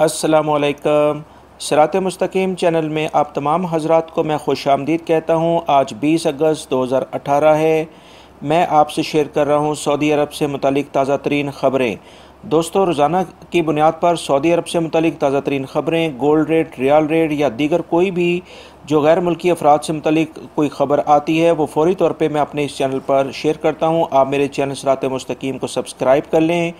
अस्सलामुअलैकुम। सिरात मुस्तकीम चैनल में आप तमाम हजरात को मैं खुश आमदीद कहता हूँ। आज 20 अगस्त 2018 है। मैं आपसे शेयर कर रहा हूँ सऊदी अरब से मुतालिक ताज़ा तरीन ख़बरें। दोस्तों, रोज़ाना की बुनियाद पर सऊदी अरब से मुतालिक ताज़ा तरीन ख़बरें, गोल्ड रेट, रियाल रेट या दीगर कोई भी जो गैर मुल्की अफराद से मुतालिक कोई ख़बर आती है वो फ़ौरी तौर पर मैं अपने इस चैनल पर शेयर करता हूँ। आप मेरे चैनल सिरात मुस्तकीम को सब्सक्राइब कर लें,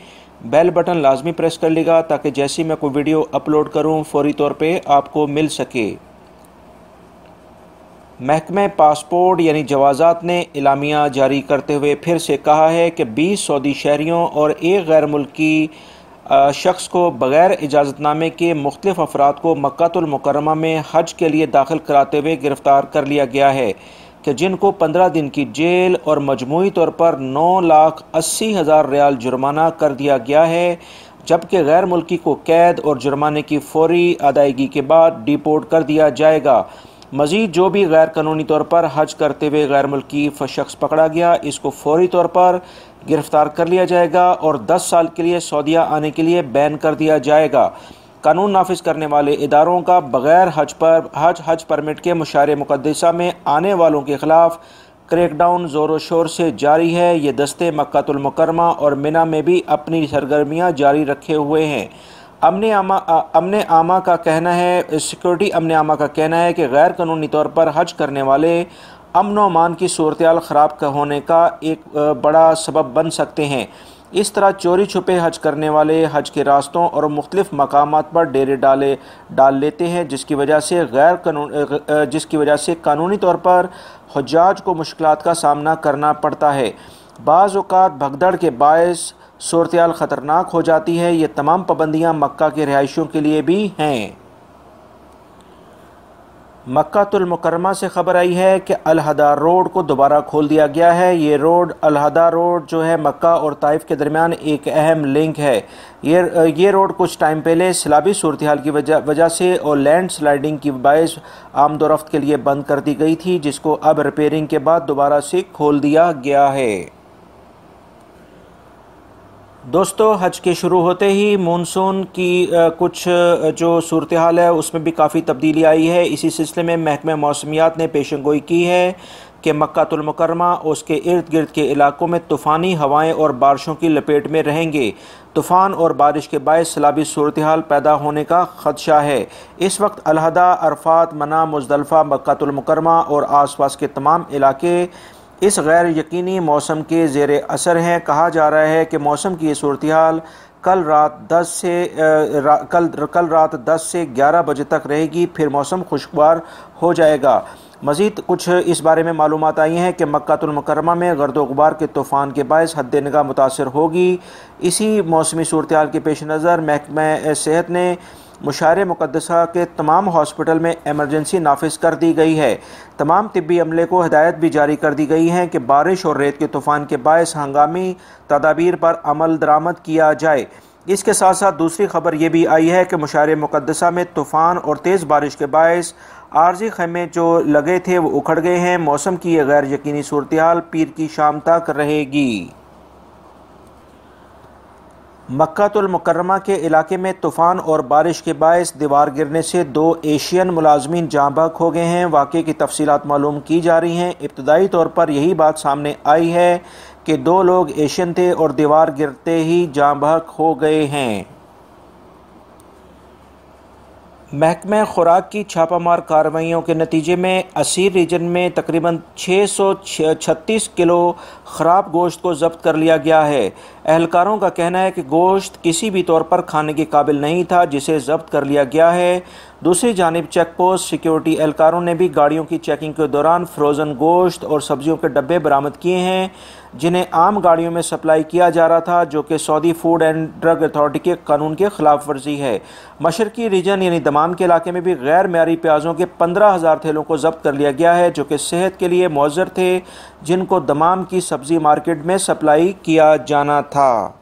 बेल बटन लाजमी प्रेस कर लेगा ताकि जैसे ही मैं कोई वीडियो अपलोड करूं फौरी तौर पे आपको मिल सके। महकमे पासपोर्ट यानी जवाज़ात ने इलामिया जारी करते हुए फिर से कहा है कि 20 सऊदी शहरियों और एक गैर मुल्की शख्स को बग़ैर इजाज़तनामे के मुख्तलिफ अफराद को मक्कातुल मुकर्रमा में हज के लिए दाखिल कराते हुए गिरफ़्तार कर लिया गया है कि जिनको 15 दिन की जेल और मजमूई तौर पर 9,80,000 रियाल जुर्माना कर दिया गया है, जबकि गैर मुल्की को कैद और जुर्माने की फौरी अदायगी के बाद डिपोर्ट कर दिया जाएगा। मज़ीद जो भी गैर कानूनी तौर पर हज करते हुए गैर मुल्की शख्स पकड़ा गया, इसको फौरी तौर पर गिरफ़्तार कर लिया जाएगा और 10 साल के लिए सऊदीया आने के लिए बैन कर दिया जाएगा। कानून नाफिज करने वाले इदारों का बग़ैर हज परमिट के मुशारे मुक़द्दसा में आने वालों के ख़िलाफ़ क्रैकडाउन ज़ोर शोर से जारी है। ये दस्ते मक्कातुल मुकर्रमा और मिना में भी अपनी सरगर्मियाँ जारी रखे हुए हैं। सिक्योरिटी अमन आमा का कहना है कि गैर कानूनी तौर पर हज करने वाले अमन व अमान की सूरत-ए-हाल ख़राब होने का एक बड़ा सबब बन सकते हैं। इस तरह चोरी छुपे हज करने वाले हज के रास्तों और मुख्तलिफ मकामात पर डेरे डाल लेते हैं, जिसकी वजह से कानूनी तौर पर हुज्जाज को मुश्किलात का सामना करना पड़ता है। बाज़ औक़ात भगदड़ के बायस सूरत-ए-हाल ख़तरनाक हो जाती है। ये तमाम पाबंदियाँ मक्का के रिहायशियों के लिए भी हैं। मक्कातुल मुकर्रमा से खबर आई है कि अल-हदा रोड को दोबारा खोल दिया गया है। ये रोड अल-हदा रोड जो है मक्का और ताइफ के दरमियान एक अहम लिंक है। ये रोड कुछ टाइम पहले सैलाबी सूरत-हाल की वजह से और लैंड स्लाइडिंग की बायस आमदोरफ्त के लिए बंद कर दी गई थी, जिसको अब रिपेयरिंग के बाद दोबारा से खोल दिया गया है। दोस्तों, हज के शुरू होते ही मानसून की कुछ जो सूरत हाल है उसमें भी काफ़ी तब्दीली आई है। इसी सिलसिले में महकमा मौसमियात ने पेशेंगोई की है कि मक्कातुल मुकर्रमा और उसके इर्द गिर्द के इलाकों में तूफ़ानी हवाएं और बारिशों की लपेट में रहेंगे। तूफ़ान और बारिश के बायस सैलाबी सूरत हाल पैदा होने का ख़दशा है। इस वक्त अल-हदा, अरफात, मना, मुज़दलिफ़ा, मक्कातुल मुकर्रमा और आसपास के तमाम इलाके इस गैर यकीनी मौसम के ज़ेर असर हैं। कहा जा रहा है कि मौसम की ये सूरत हाल कल रात 10 से 11 बजे तक रहेगी, फिर मौसम खुशगवार हो जाएगा। मज़ीद कुछ इस बारे में मालूमात आई हैं कि मक्कातुल मुकर्रमा में गर्दो गुबार के तूफ़ान के बायस हद निगाह मुतासर होगी। इसी मौसमी सूरत हाल के पेश नज़र महकमा सेहत ने मुशारे मुक़द्दसा के तमाम हॉस्पिटल में एमरजेंसी नाफिज कर दी गई है। तमाम तिब्बी अमले को हिदायत भी जारी कर दी गई हैं कि बारिश और रेत के तूफ़ान के बायस हंगामी तदाबीर पर अमल दरामद किया जाए। इसके साथ साथ दूसरी खबर ये भी आई है कि मुशारे मुक़द्दसा में तूफ़ान और तेज़ बारिश के बायस आर्जी ख़ैमे जो लगे थे वो उखड़ गए हैं। मौसम की यह गैर यकीनी सूरत हाल पीर की शाम तक रहेगी। मक्कातुल मुकर्रमा के इलाके में तूफ़ान और बारिश के बायस दीवार गिरने से 2 एशियन मुलाजमीन जाँ बहक हो गए हैं। वाक़े की तफसीलात मालूम की जा रही हैं। इब्तदाई तौर पर यही बात सामने आई है कि 2 लोग एशियन थे और दीवार गिरते ही जाँ बहक हो गए हैं। महकमा खुराक की छापामार कार्रवाइयों के नतीजे में असीर रीजन में तकरीबन 636 किलो ख़राब गोश्त को ज़ब्त कर लिया गया है। एहलकारों का कहना है कि गोश्त किसी भी तौर पर खाने के काबिल नहीं था, जिसे ज़ब्त कर लिया गया है। दूसरी जानिब चेक पोस्ट सिक्योरिटी एहलकारों ने भी गाड़ियों की चेकिंग के दौरान फ्रोज़न गोश्त और सब्जियों के डब्बे बरामद किए हैं, जिन्हें आम गाड़ियों में सप्लाई किया जा रहा था, जो कि Saudi food and drug authority के कानून के ख़िलाफ़ वर्जी है। मशरकी रीजन यानी दमाम के इलाके में भी गैर मयारी प्याज़ों के 15,000 थैलों को ज़ब्त कर लिया गया है, जो कि सेहत के लिए मुअज़्ज़र थे, जिनको दमाम की सब्ज़ी मार्केट में सप्लाई किया जाना था।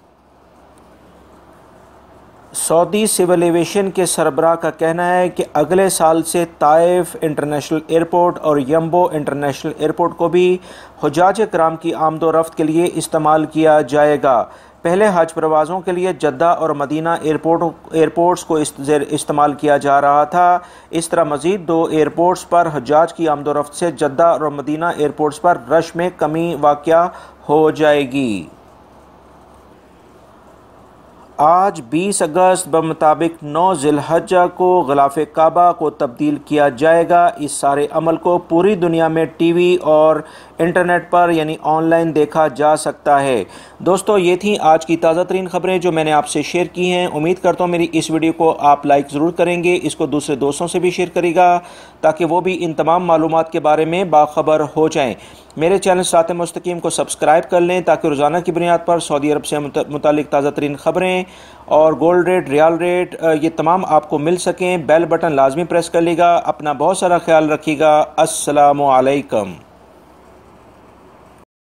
सऊदी सिविल एविएशन के सरबराह का कहना है कि अगले साल से ताइफ इंटरनेशनल एयरपोर्ट और यम्बो इंटरनेशनल एयरपोर्ट को भी हुज्जाज कराम की आमदोरफ्त के लिए इस्तेमाल किया जाएगा। पहले हज प्रवासों के लिए जद्दा और मदीना एयरपोर्ट्स को इस्तेमाल किया जा रहा था। इस तरह मज़ीद 2 एयरपोर्ट्स पर हज्जाज की आमदोरफ्त से जद्दा और मदीना एयरपोर्ट्स पर रश में कमी वाक़या हो जाएगी। आज 20 अगस्त बमुताबिक 9 ज़िलहज्जा को ग़िलाफ़े काबा को तब्दील किया जाएगा। इस सारे अमल को पूरी दुनिया में टीवी और इंटरनेट पर यानी ऑनलाइन देखा जा सकता है। दोस्तों, ये थी आज की ताज़ा तरीन ख़बरें जो मैंने आपसे शेयर की हैं। उम्मीद करता हूँ मेरी इस वीडियो को आप लाइक ज़रूर करेंगे, इसको दूसरे दोस्तों से भी शेयर करेगा ताकि वो भी इन तमाम मालूमात के बारे में बाखबर हो जाएँ। मेरे चैनल सिरात मुस्तकीम को सब्सक्राइब कर लें ताकि रोज़ाना की बुनियाद पर सऊदी अरब से मुतालिक ताज़ा तरीन ख़बरें और गोल्ड रेट, रियाल रेट ये तमाम आपको मिल सकें। बेल बटन लाजमी प्रेस कर लीजिएगा। अपना बहुत सारा ख्याल रखिएगा। अस्सलामु अलैकुम।